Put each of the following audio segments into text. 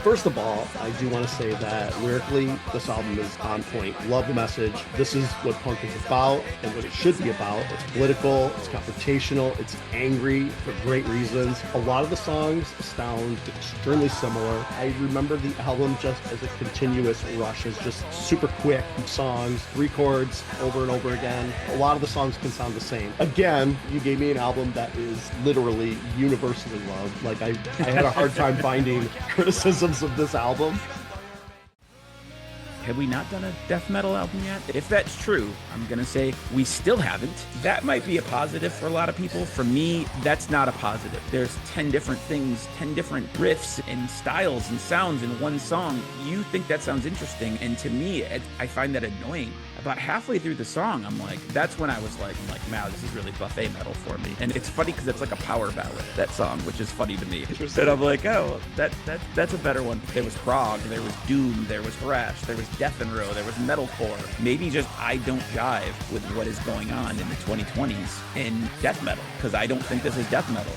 First of all, I do want to say that lyrically, this album is on point. Love the message. This is what punk is about and what it should be about. It's political, it's confrontational, it's angry for great reasons. A lot of the songs sound extremely similar. I remember the album just as a continuous rush, as just super quick songs, 3 chords over and over again. A lot of the songs can sound the same. Again, you gave me an album that is literally universally loved. Like I had a hard time finding criticisms of this album. Have we not done a death metal album yet? If that's true, I'm gonna say we still haven't. That might be a positive for a lot of people. For me, that's not a positive. There's 10 different things, 10 different riffs and styles and sounds in one song. You think that sounds interesting, and to me, I find that annoying. About halfway through the song, that's when I was like, wow, this is really buffet metal for me. And it's funny because it's like a power ballad, that song, which is funny to me. And I'm like, oh, that's a better one. There was prog, there was doom, there was thrash, there was death and row, there was metalcore. Maybe just I don't jive with what is going on in the 2020s in death metal, because I don't think this is death metal.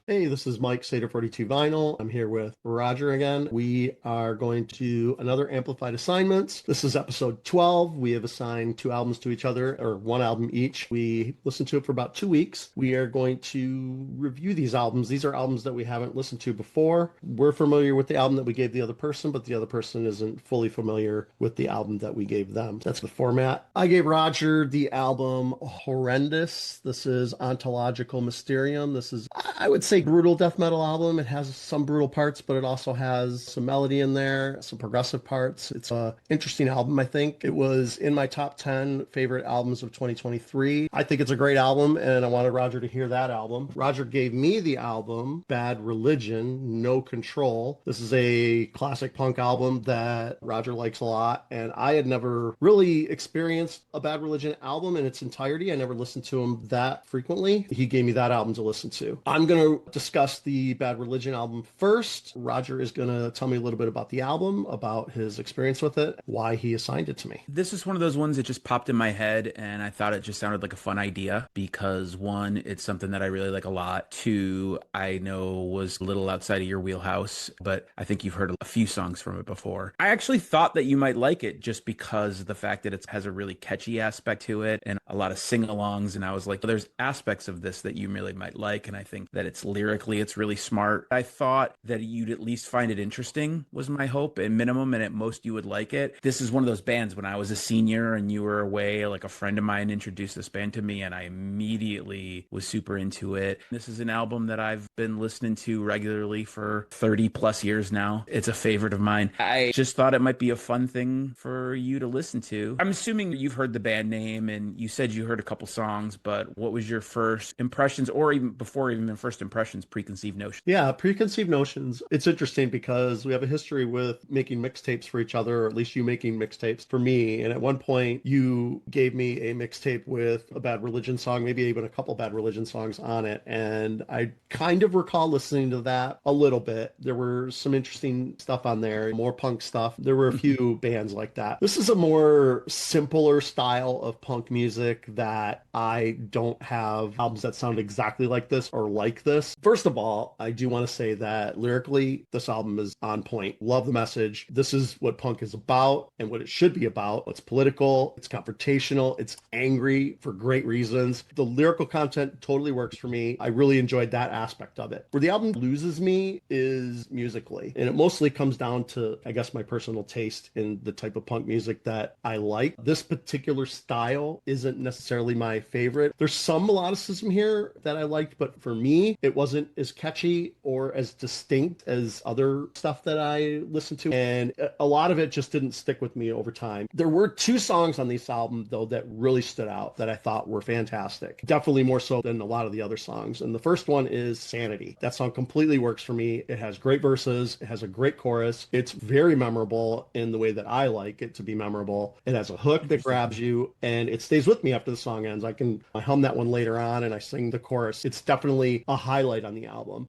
Hey, this is Mike, Seder 42 Vinyl. I'm here with Roger again. We are going to another Amplified Assignments. This is episode 12. We have assigned 2 albums to each other, or 1 album each. We listened to it for about 2 weeks. We are going to review these albums. These are albums that we haven't listened to before. We're familiar with the album that we gave the other person, but the other person isn't fully familiar with the album that we gave them. That's the format. I gave Roger the album Horrendous. This is Ontological Mysterium. This is, I would say, brutal death metal album. It has some brutal parts, but it also has some melody in there, some progressive parts. It's an interesting album, I think. It was in my top 10 favorite albums of 2023. I think it's a great album, and I wanted Roger to hear that album. Roger gave me the album Bad Religion, No Control. This is a classic punk album that Roger likes a lot, and I had never really experienced a Bad Religion album in its entirety. I never listened to him that frequently. He gave me that album to listen to. I'm going to discuss the Bad Religion album first. Roger is going to tell me a little bit about the album, about his experience with it, why he assigned it to me. This is one of those ones that just popped in my head, and I thought it just sounded like a fun idea because 1, it's something that I really like a lot. 2, I know was a little outside of your wheelhouse, but I think you've heard a few songs from it before. I actually thought that you might like it just because of the fact that it has a really catchy aspect to it and a lot of sing-alongs, and I was like, well, there's aspects of this that you really might like, and I think that it's lyrically, it's really smart. I thought that you'd at least find it interesting, was my hope, at minimum, and at most you would like it. This is one of those bands when I was a senior and you were away, like a friend of mine introduced this band to me and I immediately was super into it. This is an album that I've been listening to regularly for 30 plus years now. It's a favorite of mine. I just thought it might be a fun thing for you to listen to. I'm assuming you've heard the band name and you said you heard a couple songs, but what was your first impressions, or even before even the first impressions, preconceived notions? Yeah, preconceived notions. It's interesting because we have a history with making mixtapes for each other, or at least you making mixtapes for me. And at one point, you gave me a mixtape with a Bad Religion song, maybe even a couple Bad Religion songs on it. And I kind of recall listening to that a little bit. There were some interesting stuff on there, more punk stuff. There were a few bands like that. This is a more simpler style of punk music that I don't have albums that sound exactly like this or like this. First of all, I do want to say that lyrically, this album is on point. Love the message. This is what punk is about and what it should be about. It's political, it's confrontational, it's angry for great reasons. The lyrical content totally works for me. I really enjoyed that aspect of it. Where the album loses me is musically, and it mostly comes down to, I guess, my personal taste in the type of punk music that I like. This particular style isn't necessarily my favorite. There's some melodicism here that I liked, but for me, it wasn't as catchy or as distinct as other stuff that I listened to, and a lot of it just didn't stick with me over time. There were 2 songs on this album, though, that really stood out that I thought were fantastic. Definitely more so than a lot of the other songs. And the first one is Sanity. That song completely works for me. It has great verses. It has a great chorus. It's very memorable in the way that I like it to be memorable. It has a hook that grabs you, and it stays with me after the song ends. I hum that one later on, and I sing the chorus. It's definitely a highlight on the album.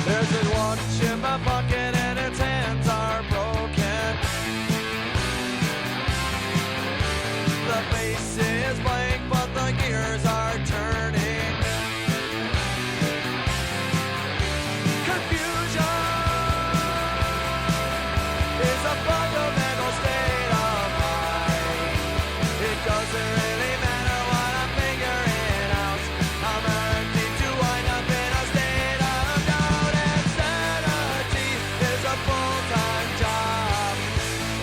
There's a watch in my pocket and its hands are broken. full-time job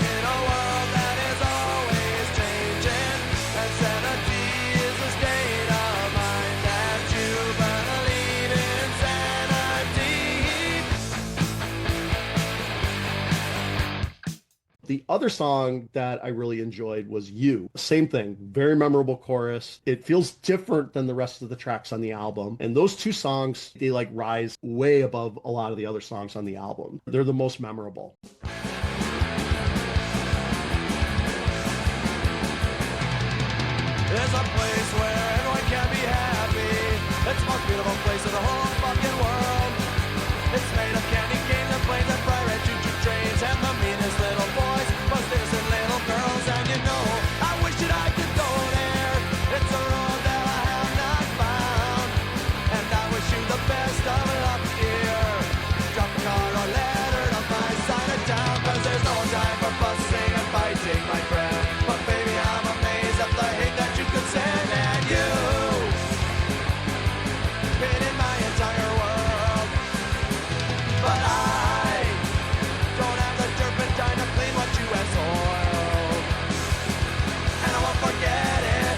in a world that is always changing, and sanity is a state of mind that you believe in sanity. The other song that I really enjoyed was You. Same thing, very memorable chorus. It feels different than the rest of the tracks on the album. And those two songs, they like rise way above a lot of the other songs on the album. They're the most memorable. There's a place where everyone can be happy. It's the most beautiful place in the whole fucking world. It's made of candy canes and planes and bright red choo-choo trains and the meanest little boys, most innocent little girls. And you know, I wish that I could go there. It's a road that I have not found, and I wish you the best of luck here. Drop a card or letter to my side of town, 'cause there's no time for fussing and fighting, my friend. But baby, I'm amazed at the hate that you could send, and you've been in my entire world. But I don't have the turpentine to clean what you have soiled, and I won't forget it.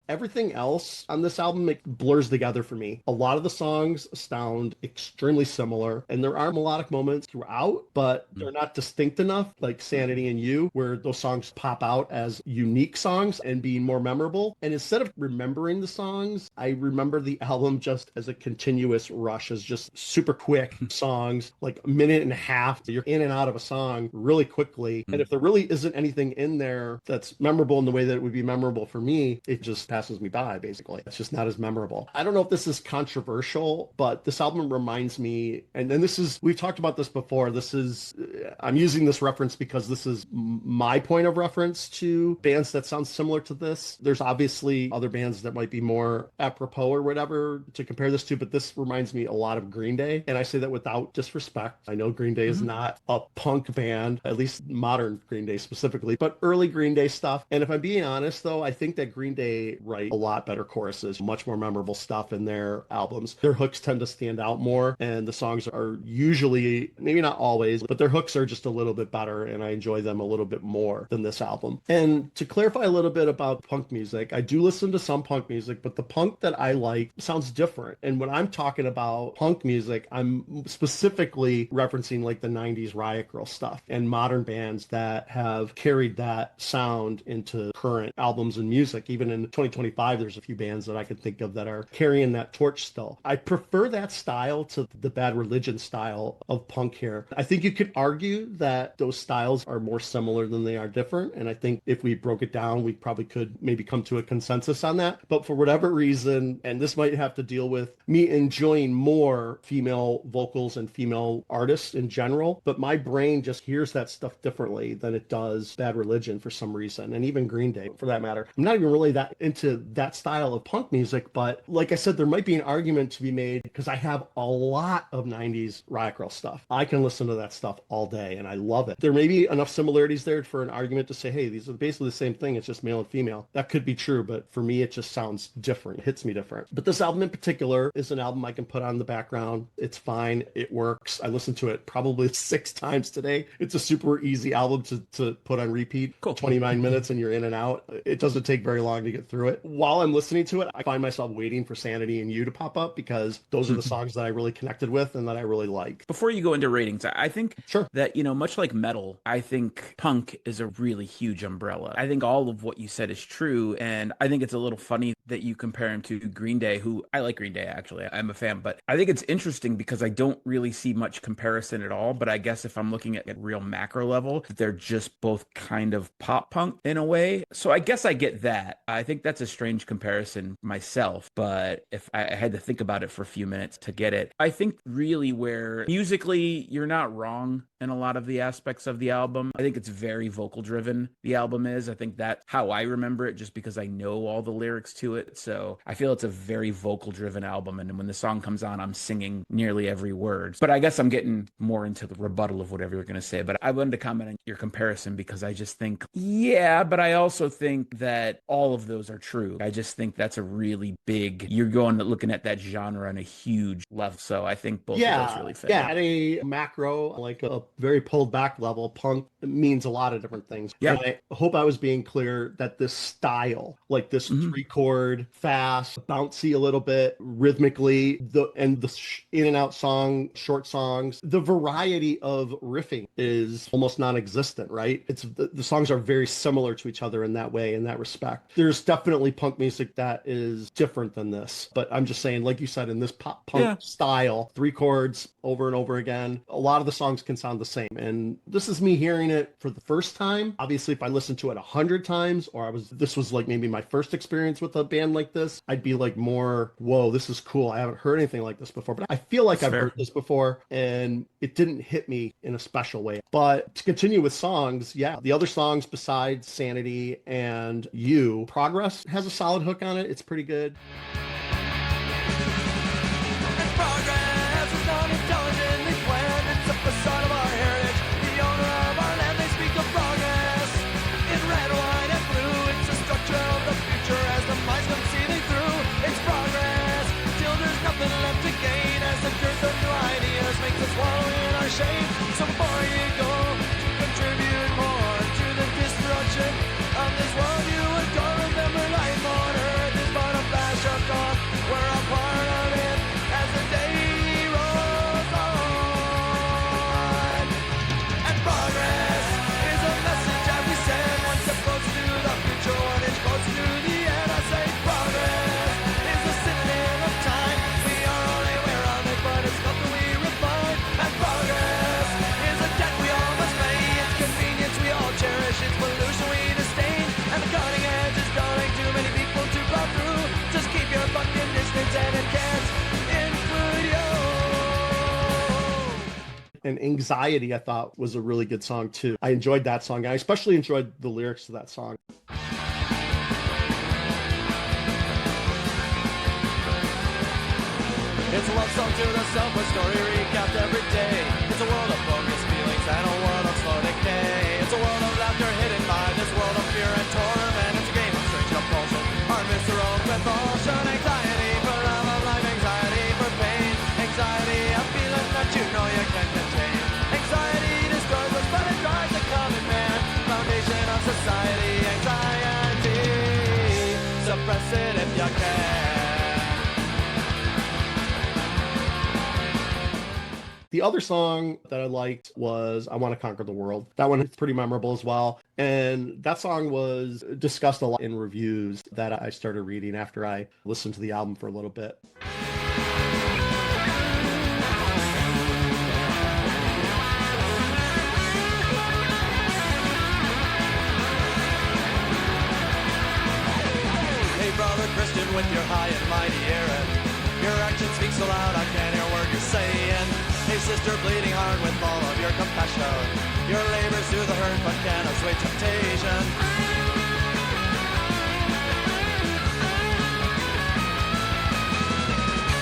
Everything else on this album, it blurs together for me. A lot of the songs sound extremely similar, and there are melodic moments throughout, but they're not distinct enough, like Sanity and You, where those songs pop out as unique songs and being more memorable. And instead of remembering the songs, I remember the album just as a continuous rush, as just super quick songs, like a minute and a half. You're in and out of a song really quickly. And if there really isn't anything in there that's memorable in the way that it would be memorable for me, it just passes me by, basically. It's just not as memorable. I don't know if this is controversial, but this album reminds me, and this is, we've talked about this before, this is, I'm using this reference because this is my point of reference to bands that sound similar to this. There's obviously other bands that might be more apropos or whatever to compare this to, but this reminds me a lot of Green Day, and I say that without disrespect. I know Green Day is not a punk band, at least modern Green Day specifically, but early Green Day stuff. And if I'm being honest, though, I think that Green Day write a lot better choruses, much more memorable stuff in their albums. Their hooks tend to stand out more, and the songs are usually, maybe not always, but their hooks are just a little bit better, and I enjoy them a little bit more than this album. And to clarify a little bit about punk music, I do listen to some punk music, but the punk that I like sounds different. And when I'm talking about punk music, I'm specifically referencing like the 90s Riot Grrrl stuff and modern bands that have carried that sound into current albums and music. Even in 2025, there's a few bands that I can think of that are carrying that torch still. I prefer that style to the Bad Religion style of punk here. I think you could argue that those styles are more similar than they are different, and I think if we broke it down, we probably could maybe come to a consensus on that. But for whatever reason, and this might have to deal with me enjoying more female vocals and female artists in general, but my brain just hears that stuff differently than it does Bad Religion for some reason, and even Green Day for that matter. I'm not even really that into that style of punk music, but like I said, there might be an argument to be made because I have a lot of 90s Riot Grrrl stuff. I can listen to that stuff all day and I love it. There may be enough similarities there for an argument to say, hey, these are basically the same thing, it's just male and female. That could be true, but for me, it just sounds different. It hits me different. But this album in particular is an album I can put on the background. It's fine. It works. I listened to it probably 6 times today. It's a super easy album to put on repeat. Cool. 29 minutes and you're in and out. It doesn't take very long to get through it. While I'm listening to it, I find myself waiting for Sanity and You to pop up because those are the songs that I really connected with and that I really like. Before you go into ratings, I think Sure. that, much like metal, I think punk is a really huge umbrella. I think all of what you said is true, and I think it's a little funny that you compare him to Green Day, who I like Green Day, actually. I'm a fan, but I think it's interesting because I don't really see much comparison at all, but I guess if I'm looking at real macro level, they're just both kind of pop punk in a way. So I guess I get that. I think that's a strange comparison myself, but if I had to think about it for a few minutes to get it, I think really where musically you're not wrong in a lot of the aspects of the album. I think it's very vocal driven, the album is. I think that's how I remember it just because I know all the lyrics to it. So I feel it's a very vocal driven album, and when the song comes on, I'm singing nearly every word. But I guess I'm getting more into the rebuttal of whatever you're going to say, but I wanted to comment on your comparison because I just think, yeah, but I also think that all of those are true. true. I just think that's a really big, you're going looking at that genre on a huge level. So I think both of those really fit. Yeah, at a macro, like a very pulled back level, punk means a lot of different things. Yeah. And I hope I was being clear that this style, like this three chord, fast, bouncy a little bit, rhythmically, the in and out song, short songs, the variety of riffing is almost non-existent, right? It's the songs are very similar to each other in that way, in that respect. There's definitely punk music that is different than this, but I'm just saying, like you said, in this pop punk style, three chords over and over again, a lot of the songs can sound the same. And this is me hearing it for the first time. Obviously, if I listened to it 100 times, or this was like maybe my first experience with a band like this, I'd be like more, whoa, this is cool. I haven't heard anything like this before, but I feel like I've heard this before, and it didn't hit me in a special way. But to continue with songs, the other songs besides Sanity and You, Progress has a solid hook on it. It's pretty good. Progress is not intelligently planned. It's a facade of our heritage. The owner of our land, they speak of progress. In red, white, and blue, it's the structure of the future as the minds come seething through. It's progress till there's nothing left to gain as the dearth of new ideas makes us wallow in our shame. So before you go to contribute more to the destruction of this world you adore, remember life on earth is but a flash of dawn. We're a part of it as the day rolls on. And progress is a message that we send, one step closer to the future, one inch closer to the end. I say progress is a synonym of time. We are only aware of it, but it's not that we refine. And progress is a debt we all must pay. It's convenience we all cherish, it's pollution we disdain. And the cutting edge is dulling too many people to plow through. Just keep your fucking distance and it can't include you. And Anxiety, I thought, was a really good song too. I enjoyed that song. I especially enjoyed the lyrics to that song. It's a love song to the self, a story recapped every day. It's a world of bogus feelings and a world of slow decay. It's a world of laughter hidden by this world of fear and torment. It's a game of strange compulsion, our visceral compulsion. Anxiety for love of life, anxiety for pain. Anxiety, a feeling that you know you can contain. Anxiety destroys us, but it drives the common man. Foundation of society, anxiety. Suppress it if you can. The other song that I liked was I Want to Conquer the World. That one is pretty memorable as well. And that song was discussed a lot in reviews that I started reading after I listened to the album for a little bit. Hey brother Christian with your high and mighty errand. Your action speaks so loud I can't hear a word you're saying. Hey sister bleeding heart with all of your compassion. Your labors through the hurt but can't assuage temptation.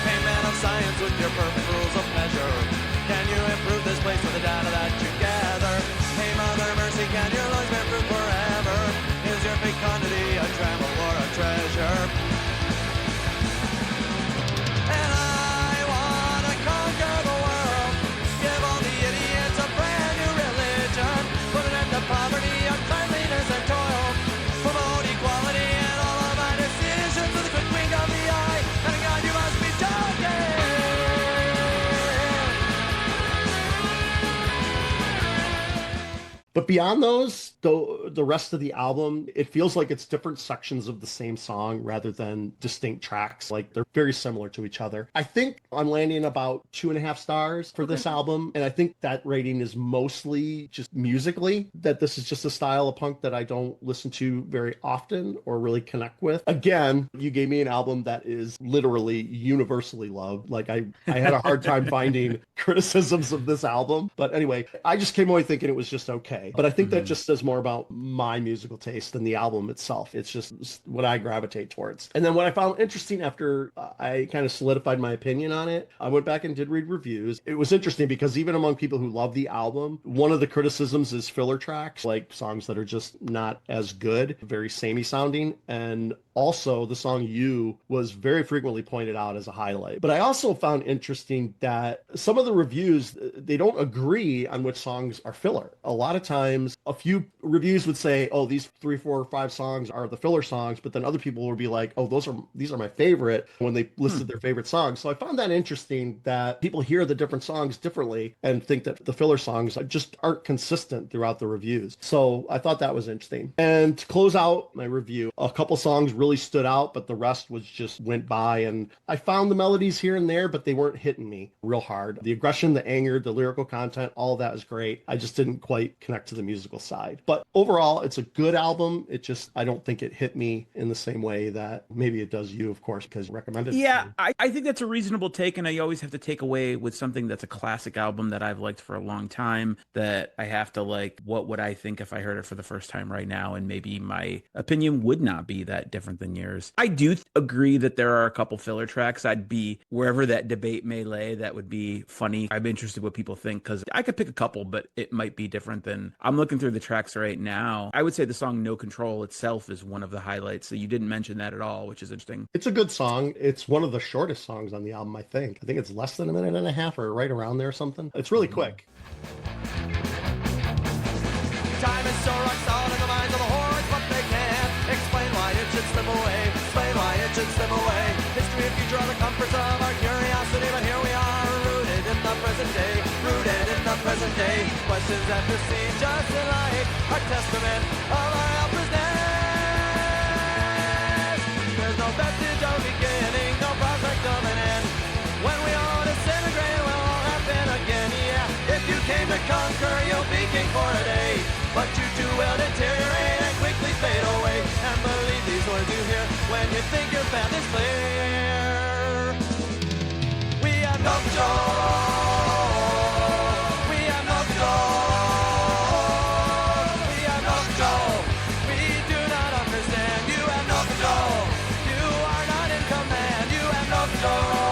Hey man of science with your perfect rules of measure. Can you improve this place with the data that you gather? Hey mother mercy, can your lungs bear fruit forever? Is your fecundity a tremble or a treasure? And I wanna conquer the world. Give all the idiots a brand new religion. Put an end to poverty, uncleanliness, and toil. Promote equality and all of my decisions with a quick wink of the eye. And God, you must be joking. But beyond those, the rest of the album, it feels like it's different sections of the same song rather than distinct tracks. Like they're very similar to each other. I think I'm landing about 2.5 stars for this album. And I think that rating is mostly just musically, that this is just a style of punk that I don't listen to very often or really connect with. Again, you gave me an album that is literally universally loved. Like I had a hard time finding criticisms of this album. But anyway, I just came away thinking it was just okay. But I think that just says more about my musical taste than the album itself. It's just what I gravitate towards. And then what I found interesting after I kind of solidified my opinion on it, I went back and did read reviews. It was interesting because even among people who love the album, one of the criticisms is filler tracks, like songs that are just not as good, very samey sounding. And Also, the song You was very frequently pointed out as a highlight. But I also found interesting that some of the reviews, they don't agree on which songs are filler. A lot of times, a few reviews would say, oh, these 3, 4, or 5 songs are the filler songs, but then other people would be like, oh, these are my favorite when they listed their favorite songs. So I found that interesting that people hear the different songs differently and think that the filler songs just aren't consistent throughout the reviews. So I thought that was interesting. And to close out my review, a couple songs really stood out, but the rest was just went by. And I found the melodies here and there, but they weren't hitting me real hard. The aggression, the anger, the lyrical content, all of that is great. I just didn't quite connect to the musical side. But overall, it's a good album. I don't think it hit me in the same way that maybe it does you, of course, because you recommended it. Yeah, I think that's a reasonable take, and I always have to take away with something that's a classic album that I've liked for a long time, that I have to like, what would I think if I heard it for the first time right now? And maybe my opinion would not be that different than yours. I do agree that there are a couple filler tracks. I'd be, wherever that debate may lay, that would be funny. I'm interested what people think, because I could pick a couple, but it might be different than, I'm looking through the tracks right now. I would say the song No Control itself is one of the highlights. So you didn't mention that at all, which is interesting. It's a good song. It's one of the shortest songs on the album, I think. I think it's less than a minute and a half or right around there or something. It's really quick. Time is so rock solid in the minds of the hordes, but they can't explain why it should slip away. Explain why it should slip away. History and future are the comforts of our curiosity, but here we are, rooted in the present day. Rooted in the present day. Questions that seem just delight, our testament of our helplessness. There's no vestige of beginning, no prospect of an end. When we all disintegrate, we'll all happen again, yeah. If you came to conquer, you'll be king for a day. But you too will deteriorate and quickly fade away. And believe these words you hear when you think your path is clear. We have no control. We have no control. We have no control. We do not understand. You have no control. You are not in command. You have no control.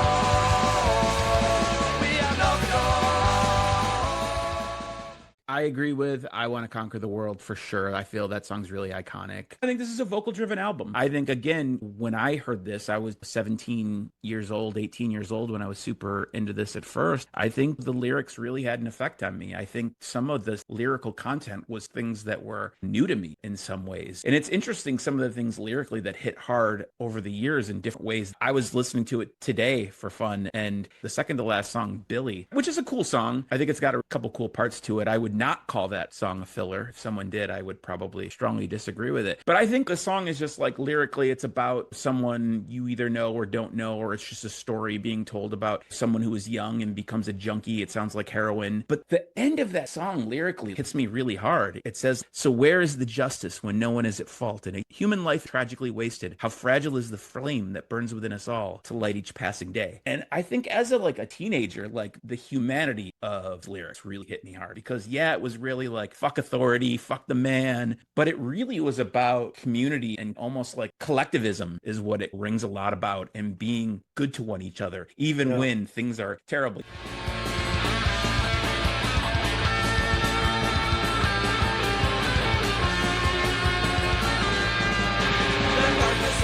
I agree with I Want to Conquer the World for sure. I feel that song's really iconic. I think this is a vocal-driven album. I think, again, when I heard this, I was 17 years old, 18 years old when I was super into this at first. I think the lyrics really had an effect on me. I think some of the lyrical content was things that were new to me in some ways. And it's interesting, some of the things lyrically that hit hard over the years in different ways. I was listening to it today for fun, and the second to last song, Billy, which is a cool song. I think it's got a couple cool parts to it. I would not call that song a filler. If someone did, I would probably strongly disagree with it. But I think the song is just like, lyrically, it's about someone you either know or don't know, or it's just a story being told about someone who is young and becomes a junkie. It sounds like heroin. But the end of that song lyrically hits me really hard. It says, so where is the justice when no one is at fault? And a human life tragically wasted. How fragile is the flame that burns within us all to light each passing day? And I think as a teenager, like, the humanity of lyrics really hit me hard, because it was really like, fuck authority, fuck the man, but it really was about community and almost like collectivism is what it rings a lot about, and being good to one each other, even when things are terrible.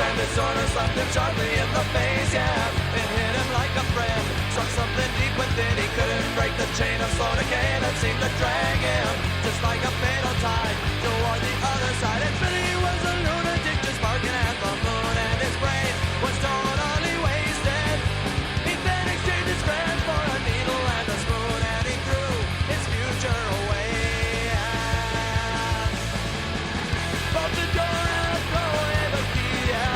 And disorder slapped him sharply in the face, yeah. It hit him like a friend, struck something deep within. He couldn't break the chain of slow decay that seemed to drag him, just like a fatal tide, toward the other side. And Billy was a lunatic, just barking at the moon, and his brain was totally wasted. He then exchanged his friend for a needle and a spoon, and he threw his future away. Both the door and throw away the key, yeah.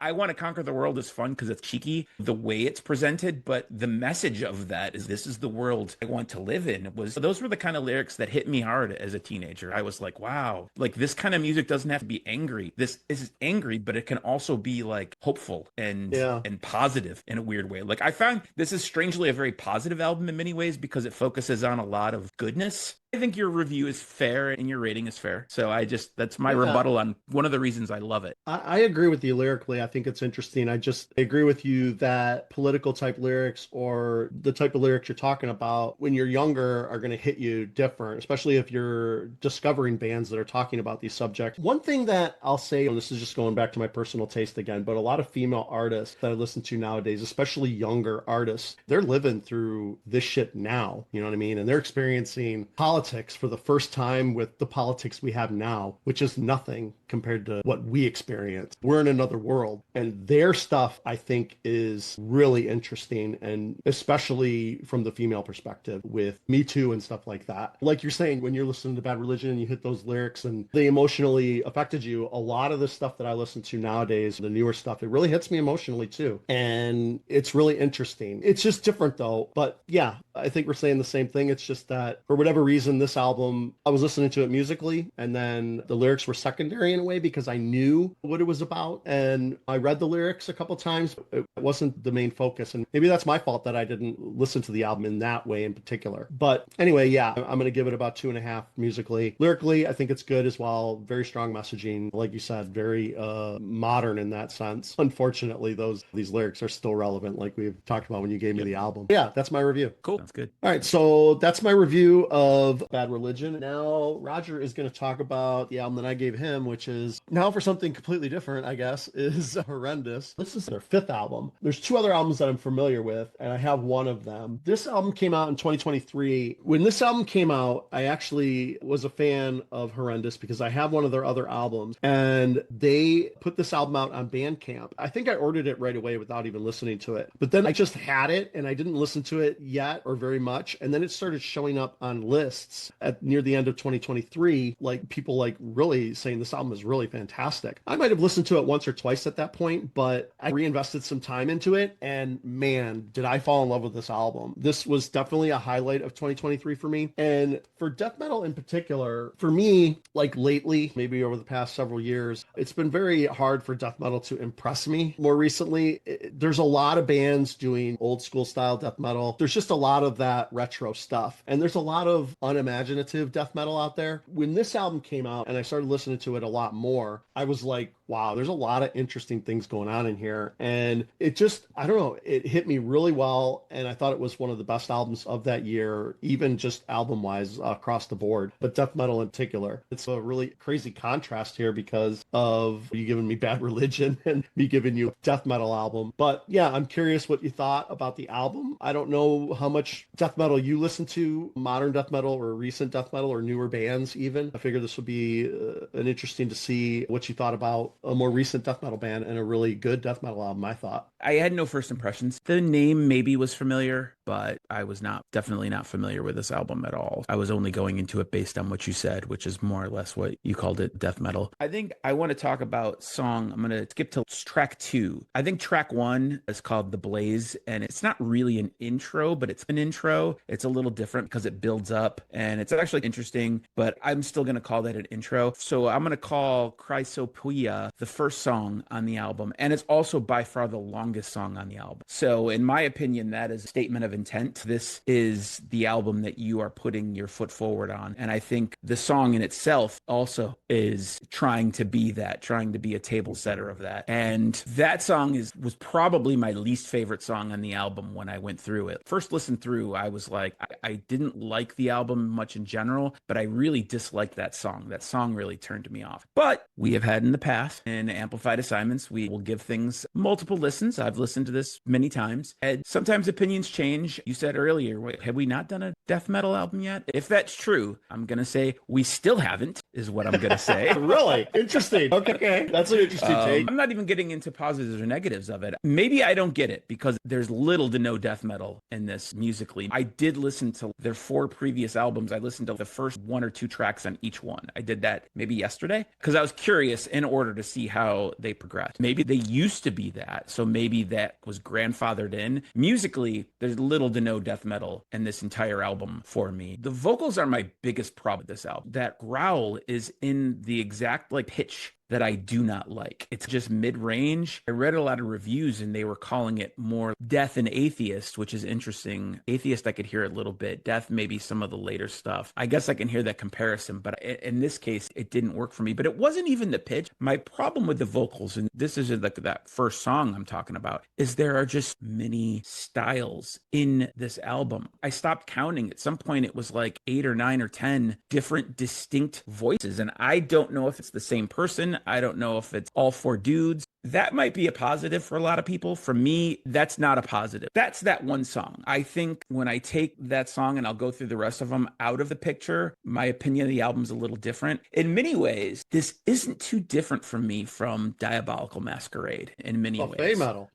I Want to Conquer the World is fun because it's cheeky the way it's presented, but the message of that is this is the world I want to live in. Those were the kind of lyrics that hit me hard as a teenager. I was like, wow, like this kind of music doesn't have to be angry. This is angry, but it can also be like hopeful and positive in a weird way. Like I found this is strangely a very positive album in many ways because it focuses on a lot of goodness. I think your review is fair and your rating is fair. So that's my rebuttal on one of the reasons I love it. I agree with you lyrically. I think it's interesting. I agree with you that political type lyrics or the type of lyrics you're talking about when you're younger are going to hit you different, especially if you're discovering bands that are talking about these subjects. One thing that I'll say, and this is just going back to my personal taste again, but a lot of female artists that I listen to nowadays, especially younger artists, they're living through this shit now. You know what I mean? And they're experiencing politics for the first time with the politics we have now, which is nothing compared to what we experience. We're in another world, and their stuff I think is really interesting, and especially from the female perspective with Me Too and stuff like that. Like you're saying, when you're listening to Bad Religion and you hit those lyrics and they emotionally affected you, a lot of the stuff that I listen to nowadays, the newer stuff, it really hits me emotionally too. And it's really interesting. It's just different though. But yeah, I think we're saying the same thing. It's just that for whatever reason, this album, I was listening to it musically, and then the lyrics were secondary in a way because I knew what it was about, and I read the lyrics a couple times. It wasn't the main focus, and maybe that's my fault that I didn't listen to the album in that way in particular. But anyway, yeah, I'm going to give it about 2.5 musically. Lyrically, I think it's good as well. Very strong messaging, like you said, very modern in that sense. Unfortunately, these lyrics are still relevant, like we've talked about when you gave me the album. Yeah, that's my review. Cool, that's good. All right, so that's my review of Bad Religion. Now Roger is going to talk about the album that I gave him, which is now for something completely different, I guess, is Horrendous. This is their 5th album. There's 2 other albums that I'm familiar with, and I have one of them. This album came out in 2023. When this album came out, I actually was a fan of Horrendous because I have one of their other albums, and they put this album out on Bandcamp. I think I ordered it right away without even listening to it, but then I just had it and I didn't listen to it yet or very much, and then it started showing up on lists at near the end of 2023, like people like really saying this album is really fantastic. I might have listened to it once or twice at that point, but I reinvested some time into it, and man, did I fall in love with this album. This was definitely a highlight of 2023 for me. And for death metal in particular, for me, like lately, maybe over the past several years, it's been very hard for death metal to impress me. More recently, there's a lot of bands doing old school style death metal. There's just a lot of that retro stuff, and there's a lot of unimaginative death metal out there. When this album came out and I started listening to it a lot more, I was like, wow, there's a lot of interesting things going on in here. And it just, I don't know, it hit me really well. And I thought it was one of the best albums of that year, even just album wise across the board, but death metal in particular. It's a really crazy contrast here because of you giving me Bad Religion and me giving you a death metal album. But yeah, I'm curious what you thought about the album. I don't know how much death metal you listen to, modern death metal or recent death metal or newer bands even. I figured this would be an interesting to see what you thought about a more recent death metal band and a really good death metal album, I thought. I had no first impressions. The name maybe was familiar, but I was definitely not familiar with this album at all. I was only going into it based on what you said, which is more or less what you called it, death metal. I think I want to talk about song. I'm going to skip to track 2. I think track 1 is called The Blaze, and it's not really an intro, but it's an intro. It's a little different because it builds up, and it's actually interesting, but I'm still going to call that an intro. So I'm going to call Chrysopoeia the first song on the album, and it's also by far the longest song on the album. So in my opinion, that is a statement of intent. This is the album that you are putting your foot forward on, and I think the song in itself also is trying to be that, trying to be a table setter of that. And that song was probably my least favorite song on the album when I went through it. First listen through, I was like, I didn't like the album much in general, but I really disliked that song. That song really turned me off. But we have had in the past in Amplified Assignments, we will give things multiple listens. I've listened to this many times, and sometimes opinions change mid-range. You said earlier, wait, have we not done a death metal album yet? If that's true, I'm going to say we still haven't, is what I'm going to say. Really? Interesting. Okay. That's an interesting take. I'm not even getting into positives or negatives of it. Maybe I don't get it because there's little to no death metal in this musically. I did listen to their 4 previous albums. I listened to the first 1 or 2 tracks on each one. I did that maybe yesterday because I was curious in order to see how they progressed. Maybe they used to be that, so maybe that was grandfathered in. Musically, there's little to no death metal in this entire album for me. The vocals are my biggest problem with this album. That growl is in the exact pitch that I do not like. It's just mid-range. I read a lot of reviews and they were calling it more death and atheist, which is interesting. Atheist, I could hear a little bit. Death, maybe some of the later stuff. I guess I can hear that comparison, but in this case, it didn't work for me. But it wasn't even the pitch. My problem with the vocals, and this is that first song I'm talking about, is there are just many styles in this album. I stopped counting. At some point, it was 8 or 9 or 10 different distinct voices. And I don't know if it's the same person. I don't know if it's all 4 dudes. That might be a positive for a lot of people. For me, that's not a positive. That's that one song. I think when I take that song and I'll go through the rest of them out of the picture, my opinion of the album's a little different. In many ways, this isn't too different from me from Diabolical Masquerade in many ways. Buffet metal.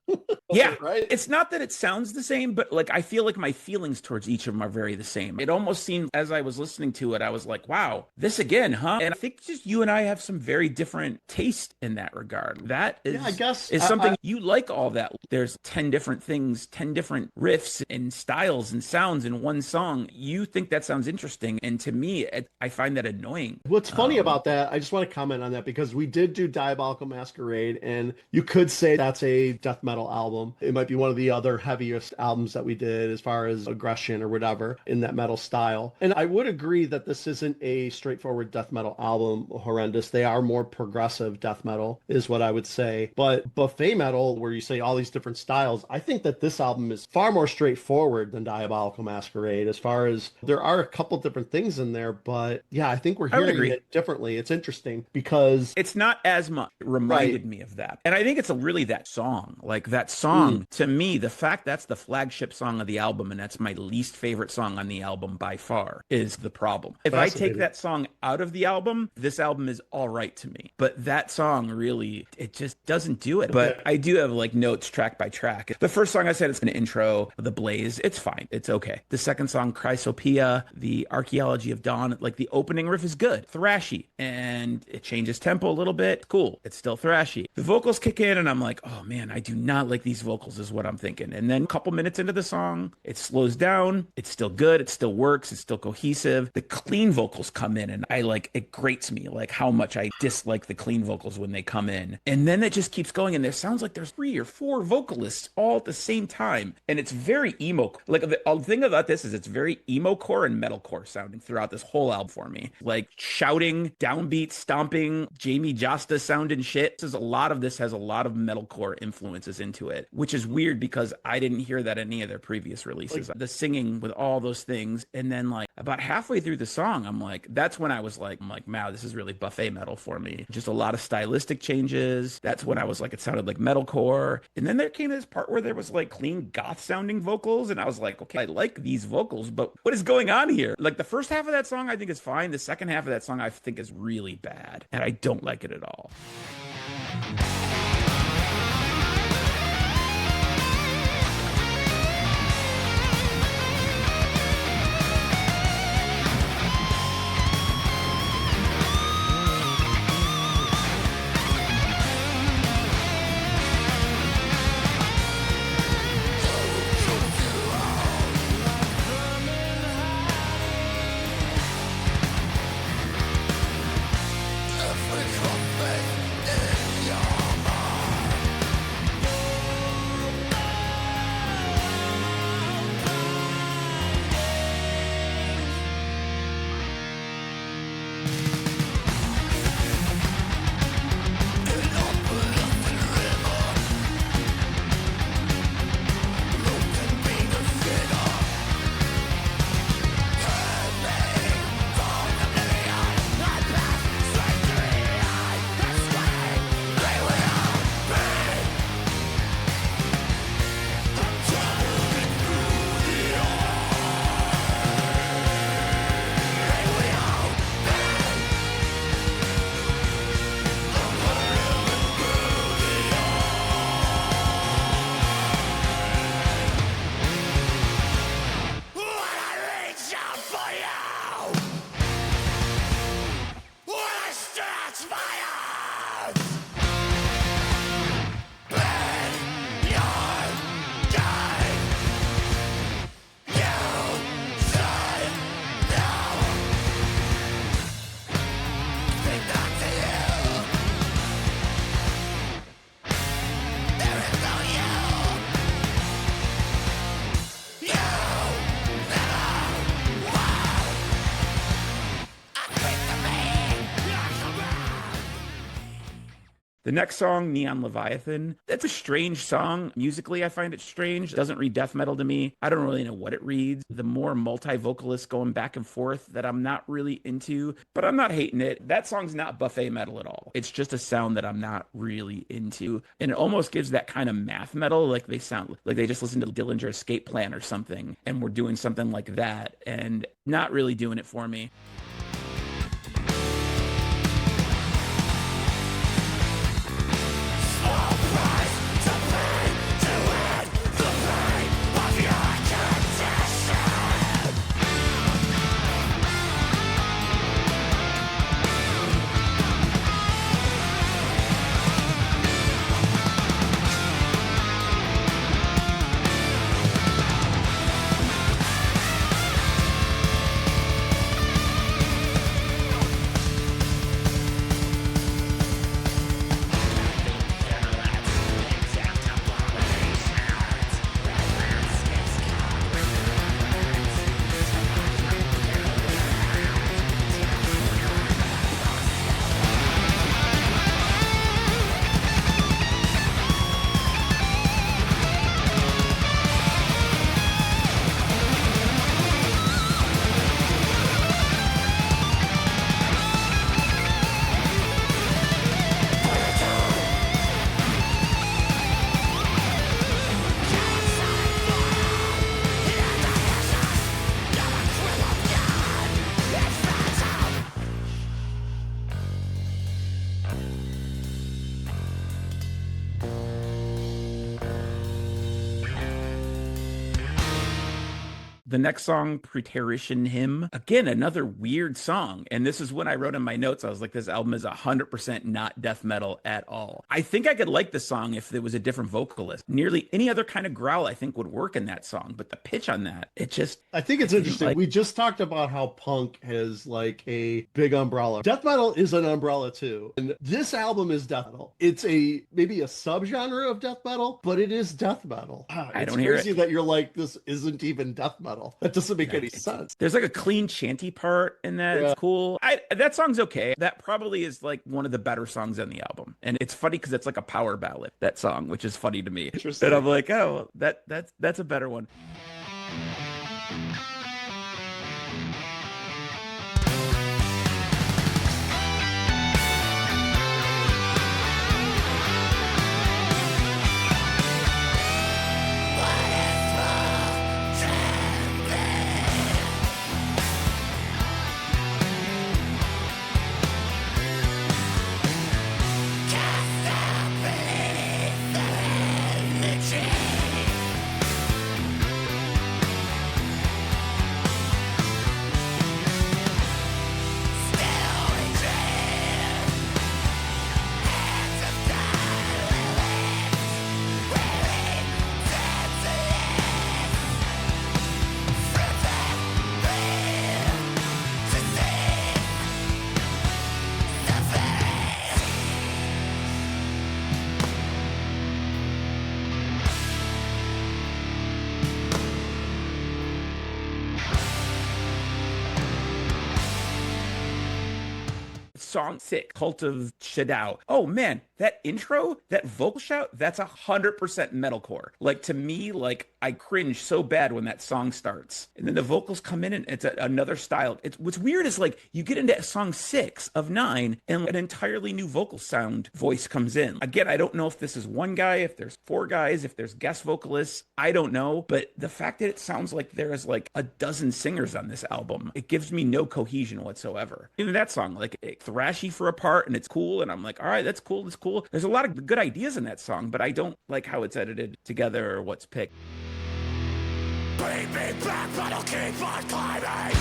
Yeah, right. It's not that it sounds the same, but I feel like my feelings towards each of them are very the same. It almost seemed as I was listening to it, I was like, wow, this again, huh? And I think just you and I have some very different taste in that regard. That is, I guess is something you like all that. There's 10 different things, 10 different riffs and styles and sounds in one song. You think that sounds interesting. And to me, I find that annoying. What's funny about that, I just want to comment on that because we did do Diabolical Masquerade and you could say that's a death metal album. It might be one of the other heaviest albums that we did as far as aggression or whatever in that metal style. And I would agree that this isn't a straightforward death metal album, Horrendous. They are more progressive death metal is what I would say. But buffet metal, where you say all these different styles, I think that this album is far more straightforward than Diabolical Masquerade as far as there are a couple different things in there. But yeah, I think we're hearing it differently. It's interesting because it's not as much. It reminded me of that. And I think it's really that song. That song, to me, the fact that's the flagship song of the album and that's my least favorite song on the album by far is the problem. If I take that song out of the album, this album is all right to me. But that song really, it just doesn't do it. But I do have notes track by track. The first song I said it's an intro, The Blaze. It's fine. It's okay. The second song, Chrysopia, the Archaeology of Dawn, the opening riff is good, thrashy, and it changes tempo a little bit. Cool. It's still thrashy. The vocals kick in and I'm like, oh man, I do not like these vocals is what I'm thinking. And then a couple minutes into the song, it slows down. It's still good. It still works. It's still cohesive. The clean vocals come in and it grates me how much I dislike the clean vocals when they come in. And then it just keeps going and there sounds like there's 3 or 4 vocalists all at the same time. And it's very emo. The thing about this is it's very emo core and metalcore sounding throughout this whole album for me. Shouting, downbeat, stomping, Jamie Josta sounding shit. A lot of this has a lot of metalcore influences into it, which is weird because I didn't hear that in any of their previous releases. The singing with all those things. And then about halfway through the song, that's when I was wow, this is really buffet metal for me. Just a lot of stylistic changes. That's when I was it sounded like metalcore. And then there came this part where there was clean goth sounding vocals. And I was like, okay, I like these vocals, but what is going on here? The first half of that song, I think is fine. The second half of that song, I think is really bad. And I don't like it at all. Every conflict in your The next song, Neon Leviathan, that's a strange song. Musically, I find it strange. It doesn't read death metal to me. I don't really know what it reads. The more multi-vocalists going back and forth that I'm not really into, but I'm not hating it. That song's not buffet metal at all. It's just a sound that I'm not really into. And it almost gives that kind of math metal, like they sound like they just listened to Dillinger Escape Plan or something, and we're doing something like that, and not really doing it for me. The next song, Preterition Hymn, again, another weird song. And this is when I wrote in my notes, I was like, this album is 100% not death metal at all. I think I could like the song if there was a different vocalist. Nearly any other kind of growl I think would work in that song, but the pitch on that, it just... I think it's interesting. We just talked about how punk has like a big umbrella. Death metal is an umbrella too. And this album is death metal. It's maybe a subgenre of death metal, but it is death metal. I don't hear it. It's crazy that you're like, this isn't even death metal. That doesn't make any sense. There's like a clean chanty part in that. Yeah. It's cool. That song's okay. That probably is like one of the better songs on the album. And it's funny because it's like a power ballad, that song, which is funny to me. Interesting. And I'm like, oh, that's a better one. Song 6, Cult of Shadow. Oh man, that intro, that vocal shout, that's 100% metalcore. Like to me, like I cringe so bad when that song starts. And then the vocals come in and it's another style. What's weird is like you get into song 6 of 9 and an entirely new vocal sound voice comes in. Again, I don't know if this is one guy, if there's 4 guys, if there's guest vocalists, I don't know. But the fact that it sounds like there is like a dozen singers on this album, it gives me no cohesion whatsoever. Even that song, like thrashy for a part and it's cool. And I'm like, all right, that's cool. That's cool. There's a lot of good ideas in that song, but I don't like how it's edited together or what's picked. Bring me back, but I'll keep on climbing.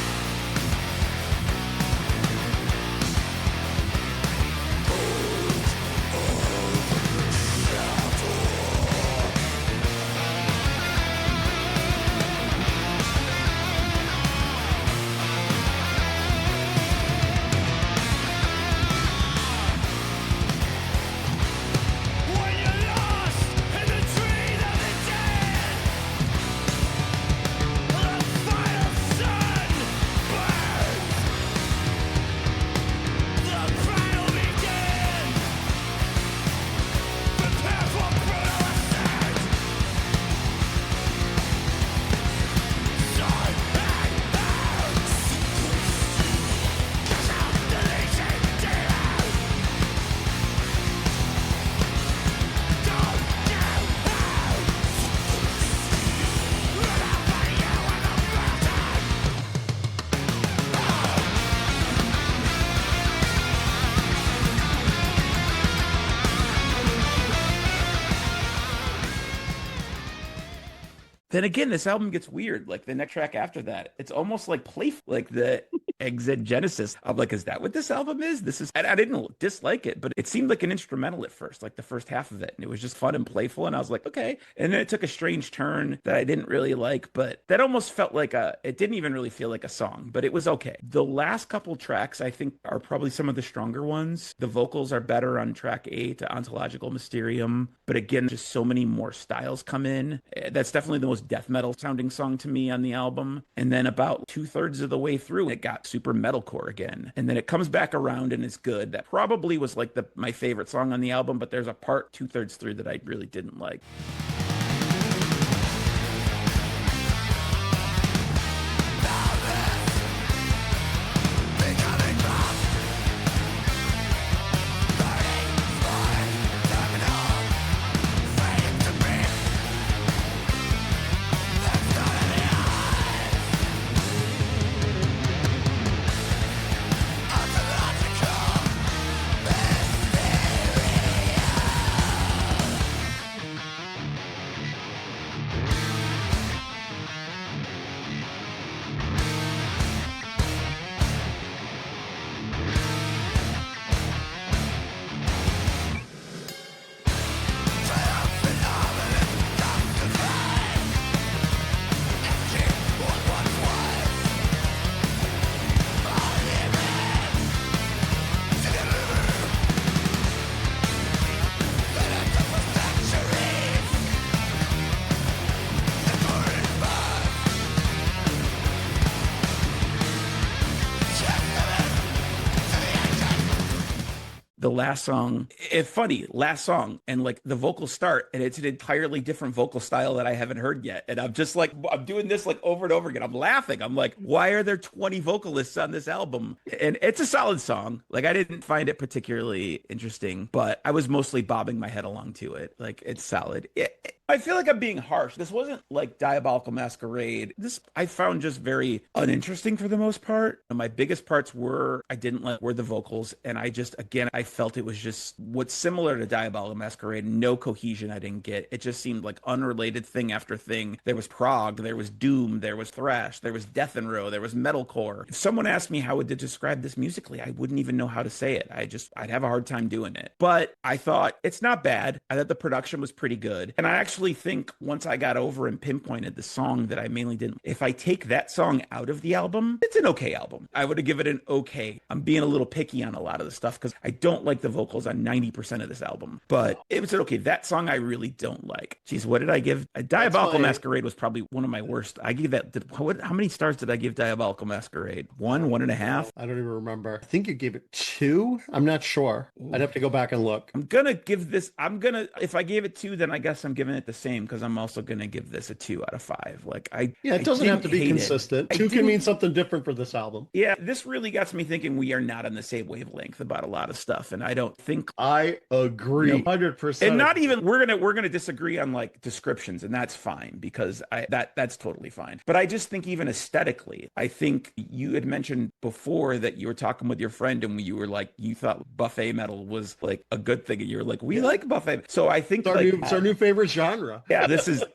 Then again, this album gets weird. Like the next track after that, it's almost like playful, like the exegesis. I'm like, is that what this album is? This is, and I didn't dislike it, but it seemed like an instrumental at first, like the first half of it. And it was just fun and playful. And I was like, okay. And then it took a strange turn that I didn't really like, but that almost felt like it didn't even really feel like a song, but it was okay. The last couple tracks, I think, are probably some of the stronger ones. The vocals are better on track 8, Ontological Mysterium. But again, just so many more styles come in. That's definitely the most death metal sounding song to me on the album. And then about 2/3 of the way through, it got super metalcore again. And then it comes back around and it's good. That probably was like my favorite song on the album, but there's a part 2/3 through that I really didn't like. The last song, it's funny, last song, and like the vocals start and it's an entirely different vocal style that I haven't heard yet. And I'm just like, I'm doing this like over and over again. I'm laughing. I'm like, why are there 20 vocalists on this album? And it's a solid song. Like I didn't find it particularly interesting, but I was mostly bobbing my head along to it. Like it's solid. I feel like I'm being harsh. This wasn't like Diabolical Masquerade. This I found just very uninteresting for the most part. And my biggest parts were were the vocals. And I just, again, I felt it was just what's similar to Diabolical Masquerade. No cohesion I didn't get. It just seemed like unrelated thing after thing. There was prog, there was doom, there was thrash, there was death and row, there was metalcore. If someone asked me how to describe this musically, I wouldn't even know how to say it. I'd have a hard time doing it. But I thought it's not bad. I thought the production was pretty good. And I actually think once I got over and pinpointed the song that I mainly didn't, if I take that song out of the album, it's an okay album. I would have given it an okay. I'm being a little picky on a lot of the stuff because I don't like the vocals on 90% of this album, but it was okay. That song I really don't like. Jeez, what did I give? Diabolical Masquerade was probably one of my worst. I gave that, how many stars did I give Diabolical Masquerade? 1.5? I don't even remember. I think you gave it 2. I'm not sure. I'd have to go back and look. If I gave it 2, then I guess I'm giving it the same because I'm also going to give this a 2 out of 5. Like it doesn't have to be consistent. 2 can mean something different for this album. Yeah, this really got me thinking we are not on the same wavelength about a lot of stuff, and I don't think I agree 100%. And not even we're gonna disagree on like descriptions, and that's fine because that's totally fine. But I just think even aesthetically, I think you had mentioned before that you were talking with your friend and you were like you thought buffet metal was like a good thing, and you were like we like buffet. So I think it's our new favorite genre. Yeah,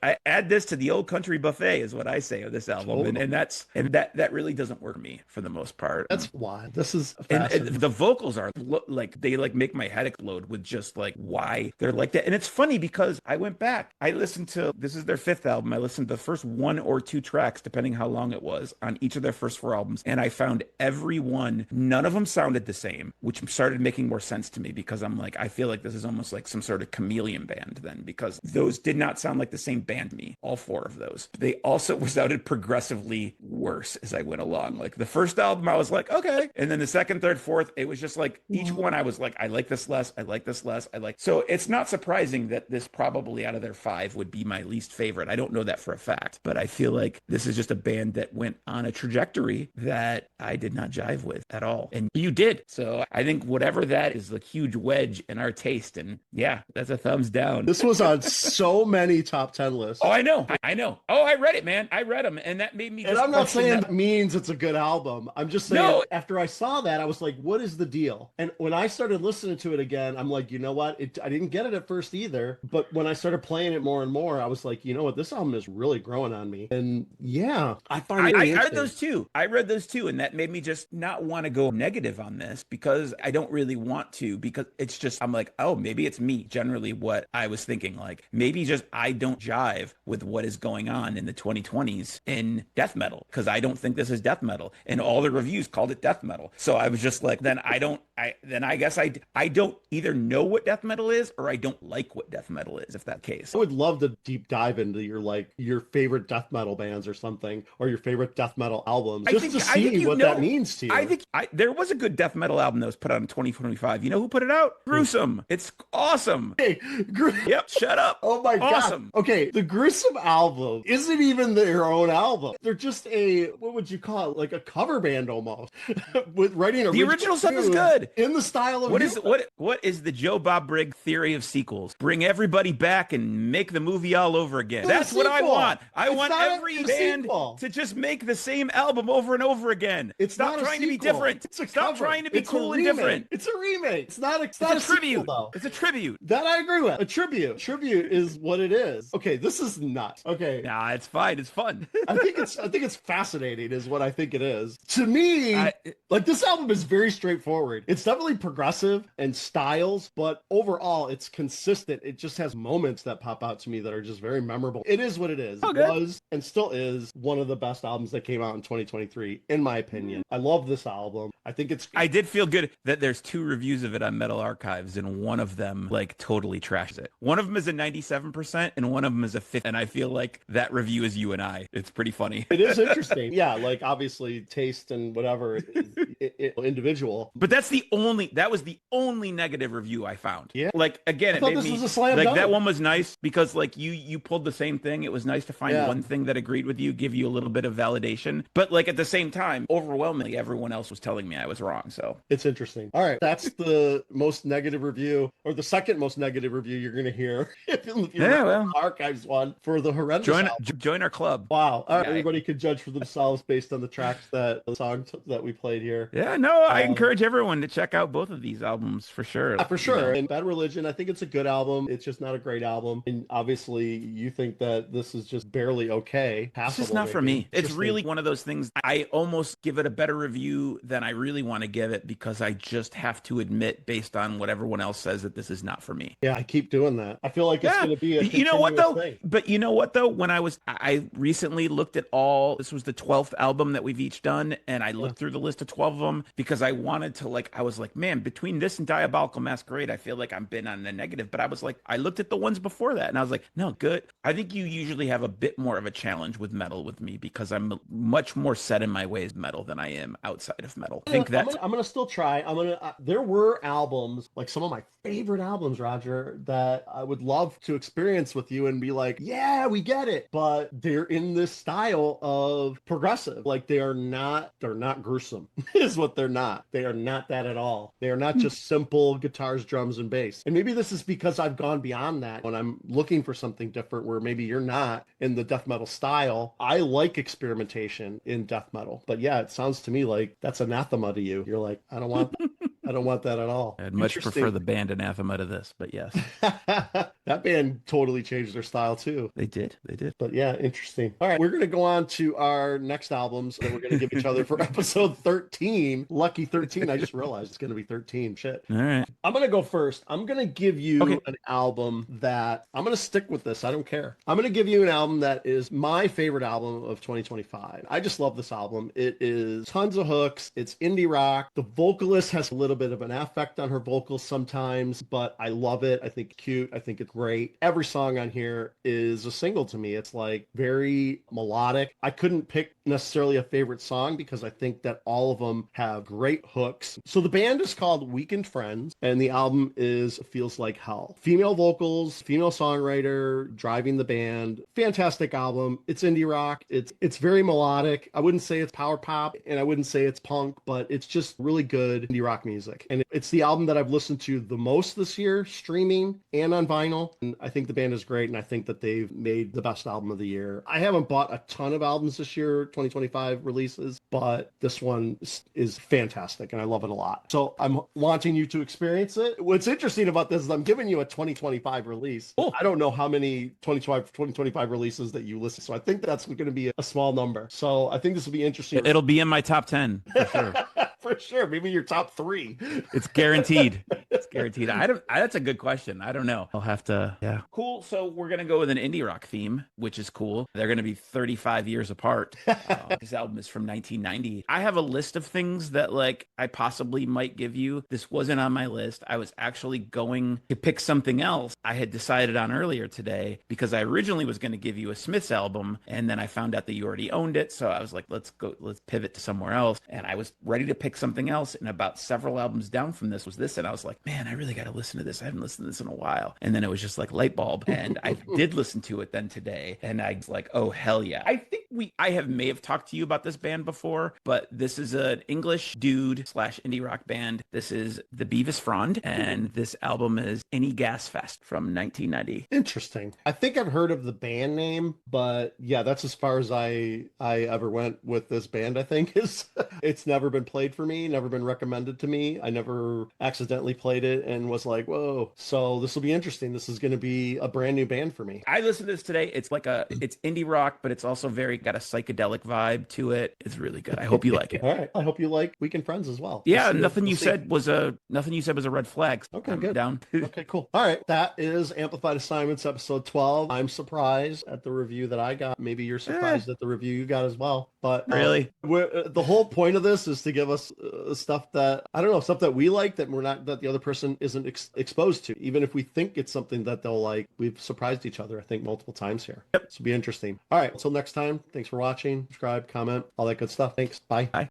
I add this to the old country buffet is what I say of this album, totally. and that really doesn't work for me for the most part. That's why this is and the vocals are like they like make my head explode with just like why they're like that. And it's funny because I went back, I listened to, this is their 5th album, I listened to the first 1 or 2 tracks depending how long it was on each of their first 4 albums, and I found every one, none of them sounded the same, which started making more sense to me because I'm like, I feel like this is almost like some sort of chameleon band then, because those did not sound like the same band to me, all 4 of those. They also sounded progressively worse as I went along. Like the first album I was like okay, and then the second, third, fourth, it was just like each one I was like I like this less, I like this less, so it's not surprising that this probably out of their 5 would be my least favorite. I don't know that for a fact, but I feel like this is just a band that went on a trajectory that I did not jive with at all, and you did. So I think whatever that is, a huge wedge in our taste, and yeah, that's a thumbs down. This was on so many top 10 lists. Oh, I know. Oh, I read it, man. I read them, and that made me. And I'm not saying that means it's a good album. I'm just saying after I saw that, I was like, what is the deal? And when I started listening to it again, I'm like, you know what? I didn't get it at first either, but when I started playing it more and more, I was like, you know what? This album is really growing on me. And yeah, I find it really I read interesting. those too. I read those too, and that made me just not want to go negative on this because I don't really want to, because it's just, I'm like, oh, maybe it's me, generally what I was thinking. Like, maybe just I don't jive with what is going on in the 2020s in death metal, because I don't think this is death metal. And all the reviews called it death metal. So I was just like, then I guess I don't either know what death metal is or I don't like what death metal is, if that's the case. I would love to deep dive into your favorite death metal bands or something, or your favorite deth metal albums, just to see what that means to you. I think there was a good death metal album that was put out in 2025. You know who put it out? Gruesome. It's awesome. Hey, yep, shut up. Oh my awesome. God. Okay, the Gruesome album isn't even their own album. They're just what would you call it? Like a cover band almost. With writing the original stuff is good. In the style of what is the Joe Bob Briggs theory of sequels? Bring everybody back and make the movie all over again. That's what I want. I want every band to just make the same album over and over again. Stop trying to be different. Stop trying to be cool and different. It's a remake. It's not a tribute. Sequel, it's a tribute. That I agree with. A tribute. Tribute is what it is. Okay, this is nuts. Okay. Nah, it's fine. It's fun. I think it's fascinating is what I think it is. To me, like this album is very straightforward. It's definitely progressive and styles, but overall it's consistent. It just has moments that pop out to me that are just very memorable. It is what it is. Oh, it was and still is one of the best albums that came out in 2023, in my opinion. I love this album. I did feel good that there's 2 reviews of it on Metal Archives, and one of them like totally trashes it. One of them is a 97% and one of them is a 50%. And I feel like that review is you and I. It's pretty funny. It is interesting. Yeah, like obviously taste and whatever is individual. But that was the only negative review I found. Yeah. Like again, it made me was a slam like dunk. That one was nice because like you pulled the same thing. It was nice to find one thing that agreed with you, give you a little bit of validation. But like at the same time, overwhelmingly everyone else was telling me I was wrong. So it's interesting. All right. That's the most negative review, or the second most negative review you're gonna hear if you Archives one for the Horrendous. Join our club. Wow. All right, everybody could judge for themselves based on the tracks the songs that we played here. Yeah, no, I encourage everyone to check out both of these albums for sure. For sure. You know? And Bad Religion, I think it's a good album. It's just not a great album. And obviously you think that this is just barely okay. It's just not for me. It's really one of those things. I almost give it a better review than I really want to give it because I just have to admit, based on what everyone else says, that this is not for me. Yeah, I keep doing that. I feel like it's going to be a you know what though? thing. But you know what though? When I recently looked at this was the 12th album that we've each done, and I looked through the list of 12 of them because I wanted to I was like, man, between this and Diabolical Masquerade, I feel like I've been on the negative. But I was like, I looked at the ones before that, and I was like, no, good. I think you usually have a bit more of a challenge with metal with me because I'm much more set in my ways metal than I am outside of metal. I think that I'm gonna still try. There were albums, like some of my favorite albums, Roger, that I would love to experience with you and be like, yeah, we get it. But they're in this style of progressive. Like they're not gruesome is what they're not. They are not that at all. They are not just simple guitars, drums, and bass. And maybe this is because I've gone beyond that when I'm looking for something different where maybe you're not in the death metal style. I like experimentation in death metal. But yeah, it sounds to me like that's anathema to you. You're like, I don't want that at all. I'd much prefer the band Anathema to this, but yes. That band totally changed their style too. They did. But yeah, interesting. All right, we're going to go on to our next albums that we're going to give each other for episode 13. Lucky 13. I just realized it's going to be 13. Shit. All right. I'm going to go first. I'm going to give you an album that I'm going to stick with this. I don't care. I'm going to give you an album that is my favorite album of 2025. I just love this album. It is tons of hooks. It's indie rock. The vocalist has a little bit of an affect on her vocals sometimes, but I love it. I think it's cute. I think it's great. Every song on here is a single to me. It's like very melodic. I couldn't pick necessarily a favorite song because I think that all of them have great hooks. So the band is called Weekend Friends and the album is Feels Like Hell. Female vocals, female songwriter driving the band. Fantastic album. It's indie rock. It's very melodic. I wouldn't say it's power pop and I wouldn't say it's punk, but it's just really good indie rock music. music. And it's the album that I've listened to the most this year, streaming and on vinyl. And I think the band is great, and I think that they've made the best album of the year. I haven't bought a ton of albums this year, 2025 releases, but this one is fantastic, and I love it a lot. So I'm wanting you to experience it. What's interesting about this is I'm giving you a 2025 release. Cool. I don't know how many 2025 releases that you listen, so I think that's going to be a small number. So I think this will be interesting. It'll be in my top 10 for sure. For sure. Maybe your top 3. It's guaranteed. It's guaranteed. That's a good question. I don't know. I'll have to. Yeah. Cool. So we're going to go with an indie rock theme, which is cool. They're going to be 35 years apart. This album is from 1990. I have a list of things that like I possibly might give you. This wasn't on my list. I was actually going to pick something else I had decided on earlier today because I originally was going to give you a Smiths album, and then I found out that you already owned it. So I was like, let's pivot to somewhere else. And I was ready to pick something else. And about several albums down from this was this. And I was like, man, I really got to listen to this. I haven't listened to this in a while. And then it was just like light bulb. And I did listen to it then today. And I was like, oh, hell yeah. I think I may have talked to you about this band before, but this is an English dude / indie rock band. This is the Beavis Frond. And this album is Any Gas Fest from 1990. Interesting. I think I've heard of the band name, but yeah, that's as far as I ever went with this band, I think. It's never been played for me, never been recommended to me. I never accidentally played it and was like, whoa. So this will be interesting. This is going to be a brand new band for me. I listened to this today. It's it's indie rock, but it's also got a psychedelic vibe to it. It's really good. I hope you like it. All right. I hope you like Weekend Friends as well. Yeah, nothing you said was a red flag. Okay, I'm good. Down. Okay, cool. All right. That is Amplified Assignments episode 12. I'm surprised at the review that I got. Maybe you're surprised at the review you got as well. But really, the whole point of this is to give us stuff that stuff that we like that that the other person isn't exposed to. Even if we think it's something that they'll like, we've surprised each other, I think, multiple times here. Yep. This will be interesting. All right. Until next time, thanks for watching. Subscribe, comment, all that good stuff. Thanks. Bye. Bye.